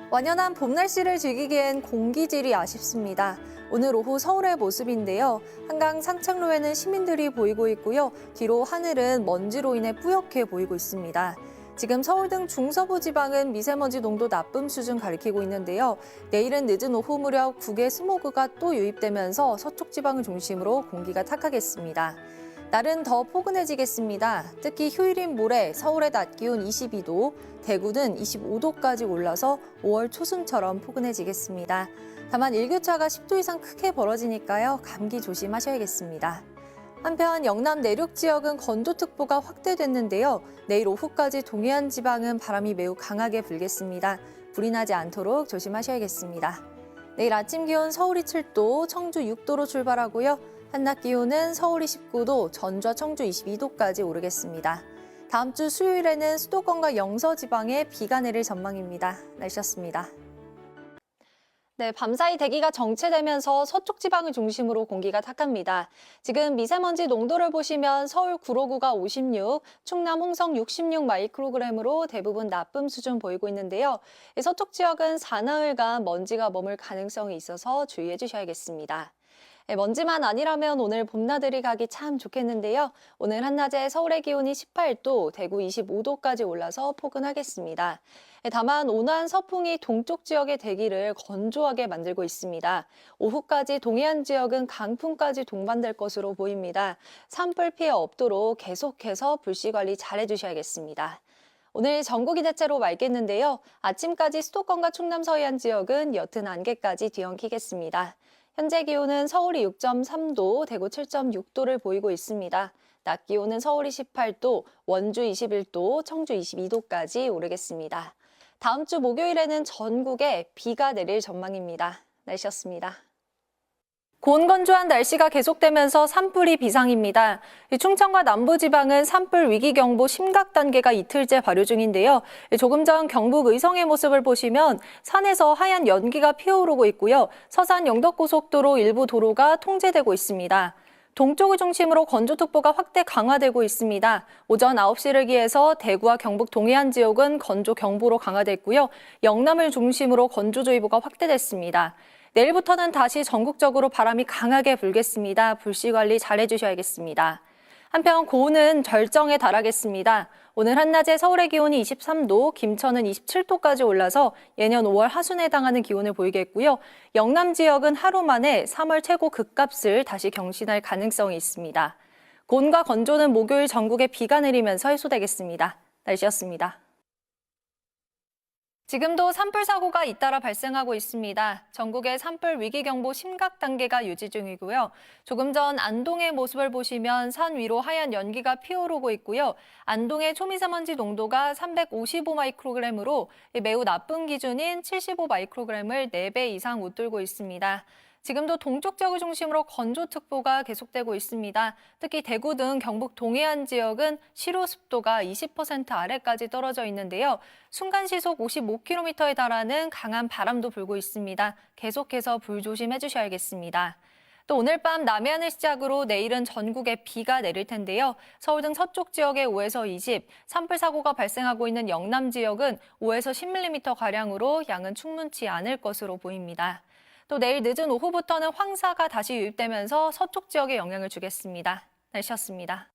완연한 봄 날씨를 즐기기엔 공기질이 아쉽습니다. 오늘 오후 서울의 모습인데요. 한강 상창로에는 시민들이 보이고 있고요. 뒤로 하늘은 먼지로 인해 뿌옇게 보이고 있습니다. 지금 서울 등 중서부 지방은 미세먼지 농도 나쁨 수준 가리키고 있는데요. 내일은 늦은 오후 무렵 국외 스모그가 또 유입되면서 서쪽 지방을 중심으로 공기가 탁하겠습니다. 날은 더 포근해지겠습니다. 특히 휴일인 모레 서울의 낮 기온 22도, 대구는 25도까지 올라서 5월 초순처럼 포근해지겠습니다. 다만 일교차가 10도 이상 크게 벌어지니까요. 감기 조심하셔야겠습니다. 한편 영남 내륙 지역은 건조특보가 확대됐는데요. 내일 오후까지 동해안 지방은 바람이 매우 강하게 불겠습니다. 불이 나지 않도록 조심하셔야겠습니다. 내일 아침 기온 서울이 7도, 청주 6도로 출발하고요. 한낮 기온은 서울이 19도, 전주와 청주 22도까지 오르겠습니다. 다음 주 수요일에는 수도권과 영서 지방에 비가 내릴 전망입니다. 날씨였습니다. 네, 밤사이 대기가 정체되면서 서쪽 지방을 중심으로 공기가 탁합니다. 지금 미세먼지 농도를 보시면 서울 구로구가 56, 충남 홍성 66 마이크로그램으로 대부분 나쁨 수준 보이고 있는데요. 서쪽 지역은 사나흘간 먼지가 머물 가능성이 있어서 주의해 주셔야겠습니다. 먼지만 아니라면 오늘 봄나들이 가기 참 좋겠는데요. 오늘 한낮에 서울의 기온이 18도, 대구 25도까지 올라서 포근하겠습니다. 다만 온화한 서풍이 동쪽 지역의 대기를 건조하게 만들고 있습니다. 오후까지 동해안 지역은 강풍까지 동반될 것으로 보입니다. 산불 피해 없도록 계속해서 불씨 관리 잘 해주셔야겠습니다. 오늘 전국이 대체로 맑겠는데요. 아침까지 수도권과 충남 서해안 지역은 옅은 안개까지 뒤엉키겠습니다. 현재 기온은 서울이 6.3도, 대구 7.6도를 보이고 있습니다. 낮 기온은 서울이 18도, 원주 21도, 청주 22도까지 오르겠습니다. 다음 주 목요일에는 전국에 비가 내릴 전망입니다. 날씨였습니다. 고온건조한 날씨가 계속되면서 산불이 비상입니다. 충청과 남부지방은 산불 위기경보 심각 단계가 이틀째 발효 중인데요. 조금 전 경북 의성의 모습을 보시면 산에서 하얀 연기가 피어오르고 있고요. 서산 영덕고속도로 일부 도로가 통제되고 있습니다. 동쪽을 중심으로 건조특보가 확대 강화되고 있습니다. 오전 9시를 기해서 대구와 경북 동해안 지역은 건조경보로 강화됐고요. 영남을 중심으로 건조주의보가 확대됐습니다. 내일부터는 다시 전국적으로 바람이 강하게 불겠습니다. 불씨 관리 잘 해주셔야겠습니다. 한편 고온은 절정에 달하겠습니다. 오늘 한낮에 서울의 기온이 23도, 김천은 27도까지 올라서 예년 5월 하순에 해당하는 기온을 보이겠고요. 영남 지역은 하루 만에 3월 최고 극값을 다시 경신할 가능성이 있습니다. 고온과 건조는 목요일 전국에 비가 내리면서 해소되겠습니다. 날씨였습니다. 지금도 산불 사고가 잇따라 발생하고 있습니다. 전국의 산불 위기경보 심각 단계가 유지 중이고요. 조금 전 안동의 모습을 보시면 산 위로 하얀 연기가 피어오르고 있고요. 안동의 초미세먼지 농도가 355 마이크로그램으로 매우 나쁜 기준인 75 마이크로그램을 4배 이상 웃돌고 있습니다. 지금도 동쪽 지역을 중심으로 건조특보가 계속되고 있습니다. 특히 대구 등 경북 동해안 지역은 실효 습도가 20% 아래까지 떨어져 있는데요. 순간시속 55km에 달하는 강한 바람도 불고 있습니다. 계속해서 불조심해 주셔야겠습니다. 또 오늘 밤 남해안을 시작으로 내일은 전국에 비가 내릴 텐데요. 서울 등 서쪽 지역에 5에서 20, 산불 사고가 발생하고 있는 영남 지역은 5에서 10mm가량으로 양은 충분치 않을 것으로 보입니다. 또 내일 늦은 오후부터는 황사가 다시 유입되면서 서쪽 지역에 영향을 주겠습니다. 날씨였습니다.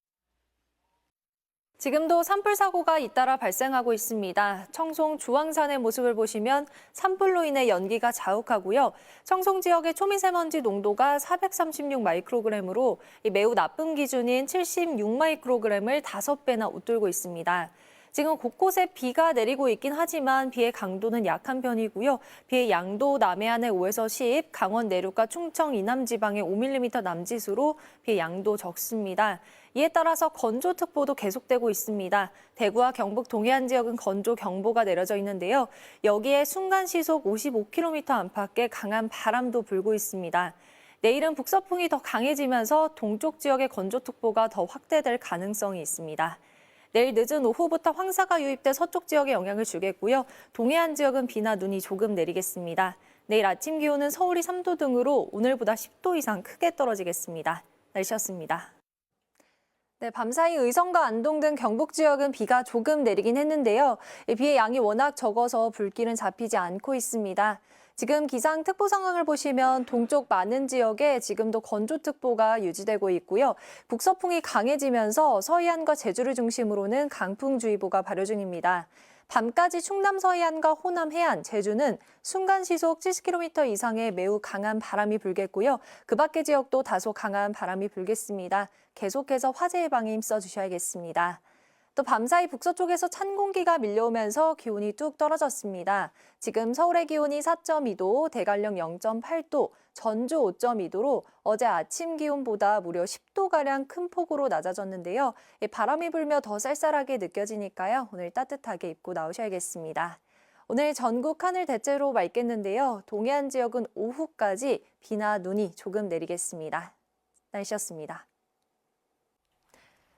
지금도 산불 사고가 잇따라 발생하고 있습니다. 청송 주황산의 모습을 보시면 산불로 인해 연기가 자욱하고요. 청송 지역의 초미세먼지 농도가 436 마이크로그램으로 매우 나쁜 기준인 76 마이크로그램을 5배나 웃돌고 있습니다. 지금 곳곳에 비가 내리고 있긴 하지만 비의 강도는 약한 편이고요. 비의 양도 남해안의 5에서 10, 강원 내륙과 충청 이남 지방의 5mm 남짓으로 비의 양도 적습니다. 이에 따라서 건조특보도 계속되고 있습니다. 대구와 경북 동해안 지역은 건조경보가 내려져 있는데요. 여기에 순간시속 55km 안팎의 강한 바람도 불고 있습니다. 내일은 북서풍이 더 강해지면서 동쪽 지역의 건조특보가 더 확대될 가능성이 있습니다. 내일 늦은 오후부터 황사가 유입돼 서쪽 지역에 영향을 주겠고요. 동해안 지역은 비나 눈이 조금 내리겠습니다. 내일 아침 기온은 서울이 3도 등으로 오늘보다 10도 이상 크게 떨어지겠습니다. 날씨였습니다. 네, 밤사이 의성과 안동 등 경북 지역은 비가 조금 내리긴 했는데요. 이 비의 양이 워낙 적어서 불길은 잡히지 않고 있습니다. 지금 기상특보 상황을 보시면 동쪽 많은 지역에 지금도 건조특보가 유지되고 있고요. 북서풍이 강해지면서 서해안과 제주를 중심으로는 강풍주의보가 발효 중입니다. 밤까지 충남 서해안과 호남 해안, 제주는 순간 시속 70km 이상의 매우 강한 바람이 불겠고요. 그 밖의 지역도 다소 강한 바람이 불겠습니다. 계속해서 화재 예방에 힘써주셔야겠습니다. 또 밤사이 북서쪽에서 찬 공기가 밀려오면서 기온이 뚝 떨어졌습니다. 지금 서울의 기온이 4.2도, 대관령 0.8도, 전주 5.2도로 어제 아침 기온보다 무려 10도가량 큰 폭으로 낮아졌는데요. 바람이 불며 더 쌀쌀하게 느껴지니까요. 오늘 따뜻하게 입고 나오셔야겠습니다. 오늘 전국 하늘 대체로 맑겠는데요. 동해안 지역은 오후까지 비나 눈이 조금 내리겠습니다. 날씨였습니다.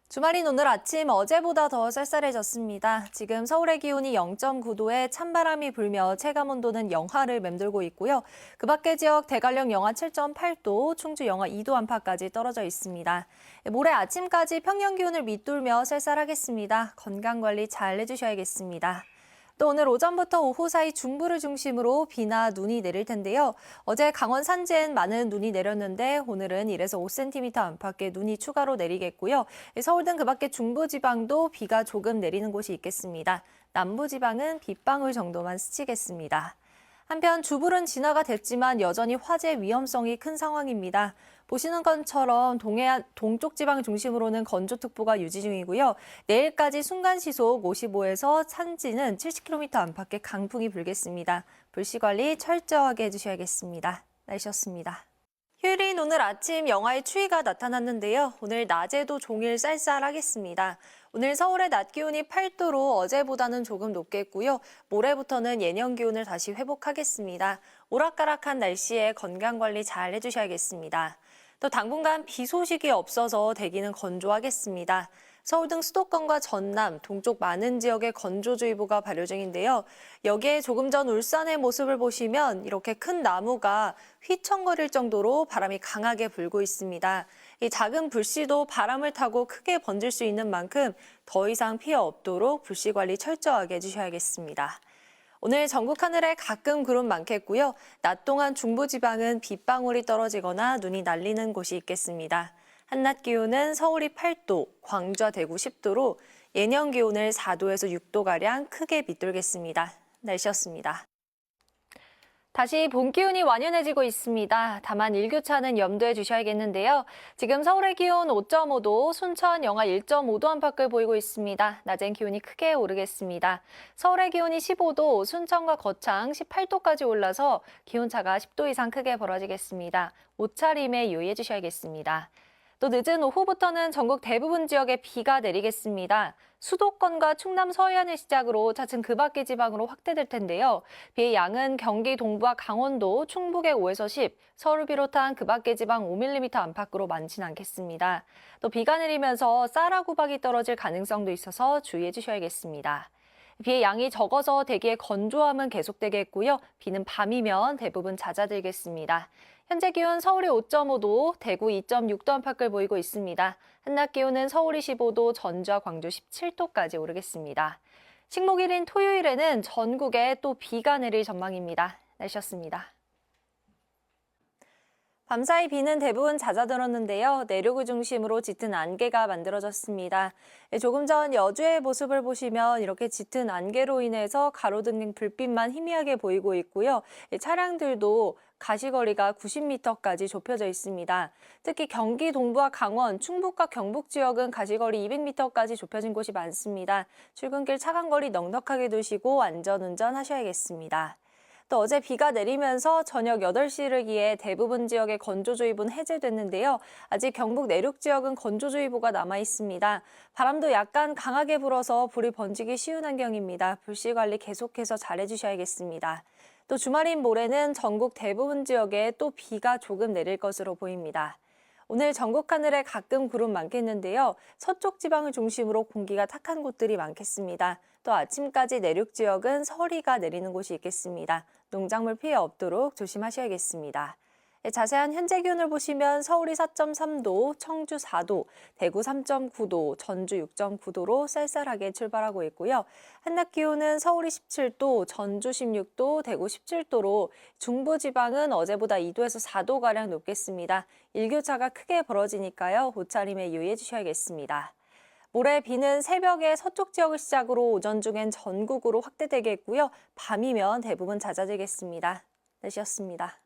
주말인 오늘 아침 어제보다 더 쌀쌀해졌습니다. 지금 서울의 기온이 0.9도에 찬바람이 불며 체감온도는 영하를 맴돌고 있고요. 그 밖의 지역 대관령 영하 7.8도, 충주 영하 2도 안팎까지 떨어져 있습니다. 모레 아침까지 평년 기온을 밑돌며 쌀쌀하겠습니다. 건강관리 잘 해주셔야겠습니다. 또 오늘 오전부터 오후 사이 중부를 중심으로 비나 눈이 내릴 텐데요. 어제 강원 산지엔 많은 눈이 내렸는데 오늘은 1에서 5cm 안팎의 눈이 추가로 내리겠고요. 서울 등 그 밖의 중부지방도 비가 조금 내리는 곳이 있겠습니다. 남부지방은 빗방울 정도만 스치겠습니다. 한편 주불은 진화가 됐지만 여전히 화재 위험성이 큰 상황입니다. 보시는 것처럼 동해안 동쪽 지방 중심으로는 건조특보가 유지 중이고요. 내일까지 순간시속 55에서 산지는 70km 안팎의 강풍이 불겠습니다. 불씨 관리 철저하게 해주셔야겠습니다. 날씨였습니다. 휴일인 오늘 아침 영하의 추위가 나타났는데요. 오늘 낮에도 종일 쌀쌀하겠습니다. 오늘 서울의 낮 기온이 8도로 어제보다는 조금 높겠고요. 모레부터는 예년 기온을 다시 회복하겠습니다. 오락가락한 날씨에 건강관리 잘 해주셔야겠습니다. 또 당분간 비 소식이 없어서 대기는 건조하겠습니다. 서울 등 수도권과 전남, 동쪽 많은 지역에 건조주의보가 발효 중인데요. 여기에 조금 전 울산의 모습을 보시면 이렇게 큰 나무가 휘청거릴 정도로 바람이 강하게 불고 있습니다. 이 작은 불씨도 바람을 타고 크게 번질 수 있는 만큼 더 이상 피해 없도록 불씨 관리 철저하게 해주셔야겠습니다. 오늘 전국 하늘에 가끔 구름 많겠고요. 낮 동안 중부지방은 빗방울이 떨어지거나 눈이 날리는 곳이 있겠습니다. 한낮 기온은 서울이 8도, 광주와 대구 10도로 예년 기온을 4도에서 6도가량 크게 밑돌겠습니다. 날씨였습니다. 다시 봄 기온이 완연해지고 있습니다. 다만 일교차는 염두해 주셔야겠는데요. 지금 서울의 기온 5.5도, 순천 영하 1.5도 안팎을 보이고 있습니다. 낮엔 기온이 크게 오르겠습니다. 서울의 기온이 15도, 순천과 거창 18도까지 올라서 기온차가 10도 이상 크게 벌어지겠습니다. 옷차림에 유의해 주셔야겠습니다. 또 늦은 오후부터는 전국 대부분 지역에 비가 내리겠습니다. 수도권과 충남 서해안을 시작으로 차츰 그 밖의 지방으로 확대될 텐데요. 비의 양은 경기 동부와 강원도, 충북의 5에서 10, 서울을 비롯한 그 밖의 지방 5mm 안팎으로 많진 않겠습니다. 또 비가 내리면서 쌀아구박이 떨어질 가능성도 있어서 주의해 주셔야겠습니다. 비의 양이 적어서 대기의 건조함은 계속되겠고요. 비는 밤이면 대부분 잦아들겠습니다. 현재 기온 서울이 5.5도, 대구 2.6도 안팎을 보이고 있습니다. 한낮 기온은 서울이 15도, 전주와 광주 17도까지 오르겠습니다. 식목일인 토요일에는 전국에 또 비가 내릴 전망입니다. 날씨였습니다. 밤사이 비는 대부분 잦아들었는데요. 내륙을 중심으로 짙은 안개가 만들어졌습니다. 조금 전 여주의 모습을 보시면 이렇게 짙은 안개로 인해서 가로등 불빛만 희미하게 보이고 있고요. 차량들도 가시거리가 90m까지 좁혀져 있습니다. 특히 경기 동부와 강원, 충북과 경북 지역은 가시거리 200m까지 좁혀진 곳이 많습니다. 출근길 차간거리 넉넉하게 두시고 안전운전 하셔야겠습니다. 또 어제 비가 내리면서 저녁 8시를 기해 대부분 지역의 건조주의보는 해제됐는데요. 아직 경북 내륙 지역은 건조주의보가 남아 있습니다. 바람도 약간 강하게 불어서 불이 번지기 쉬운 환경입니다. 불씨 관리 계속해서 잘 해주셔야겠습니다. 또 주말인 모레는 전국 대부분 지역에 또 비가 조금 내릴 것으로 보입니다. 오늘 전국 하늘에 가끔 구름 많겠는데요. 서쪽 지방을 중심으로 공기가 탁한 곳들이 많겠습니다. 또 아침까지 내륙 지역은 서리가 내리는 곳이 있겠습니다. 농작물 피해 없도록 조심하셔야겠습니다. 네, 자세한 현재 기온을 보시면 서울이 4.3도, 청주 4도, 대구 3.9도, 전주 6.9도로 쌀쌀하게 출발하고 있고요. 한낮 기온은 서울이 17도, 전주 16도, 대구 17도로 중부지방은 어제보다 2도에서 4도가량 높겠습니다. 일교차가 크게 벌어지니까요. 옷차림에 유의해 주셔야겠습니다. 모레 비는 새벽에 서쪽 지역을 시작으로 오전 중엔 전국으로 확대되겠고요. 밤이면 대부분 잦아들겠습니다. 날씨였습니다.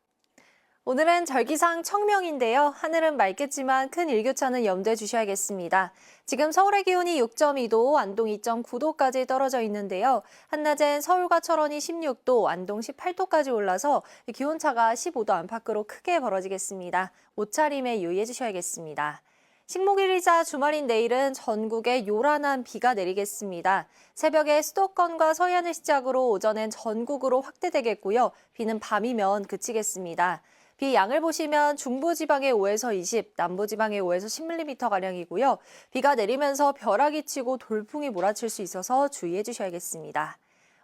오늘은 절기상 청명인데요. 하늘은 맑겠지만 큰 일교차는 염두에 주셔야겠습니다. 지금 서울의 기온이 6.2도, 안동 2.9도까지 떨어져 있는데요. 한낮엔 서울과 철원이 16도, 안동 18도까지 올라서 기온차가 15도 안팎으로 크게 벌어지겠습니다. 옷차림에 유의해 주셔야겠습니다. 식목일이자 주말인 내일은 전국에 요란한 비가 내리겠습니다. 새벽에 수도권과 서해안을 시작으로 오전엔 전국으로 확대되겠고요. 비는 밤이면 그치겠습니다. 비 양을 보시면 중부지방에 5에서 20, 남부지방에 5에서 10mm가량이고요. 비가 내리면서 벼락이 치고 돌풍이 몰아칠 수 있어서 주의해 주셔야겠습니다.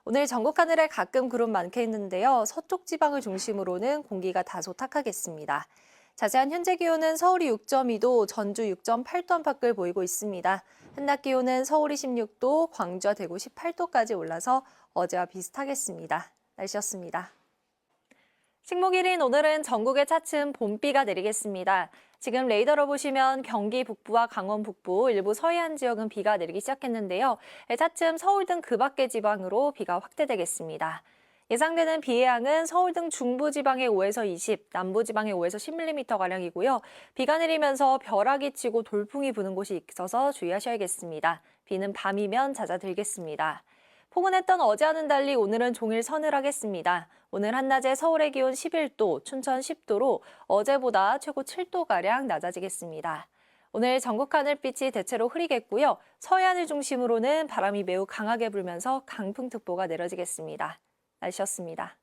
오늘 전국 하늘에 가끔 구름 많겠는데요. 서쪽 지방을 중심으로는 공기가 다소 탁하겠습니다. 자세한 현재 기온은 서울이 6.2도, 전주 6.8도 안팎을 보이고 있습니다. 한낮 기온은 서울이 16도, 광주와 대구 18도까지 올라서 어제와 비슷하겠습니다. 날씨였습니다. 식목일인 오늘은 전국에 차츰 봄비가 내리겠습니다. 지금 레이더로 보시면 경기 북부와 강원 북부, 일부 서해안 지역은 비가 내리기 시작했는데요. 차츰 서울 등 그 밖의 지방으로 비가 확대되겠습니다. 예상되는 비의 양은 서울 등 중부지방에 5에서 20, 남부지방에 5에서 10mm가량이고요. 비가 내리면서 벼락이 치고 돌풍이 부는 곳이 있어서 주의하셔야겠습니다. 비는 밤이면 잦아들겠습니다. 포근했던 어제와는 달리 오늘은 종일 서늘하겠습니다. 오늘 한낮에 서울의 기온 11도, 춘천 10도로 어제보다 최고 7도가량 낮아지겠습니다. 오늘 전국 하늘빛이 대체로 흐리겠고요. 서해안을 중심으로는 바람이 매우 강하게 불면서 강풍특보가 내려지겠습니다. 날씨였습니다.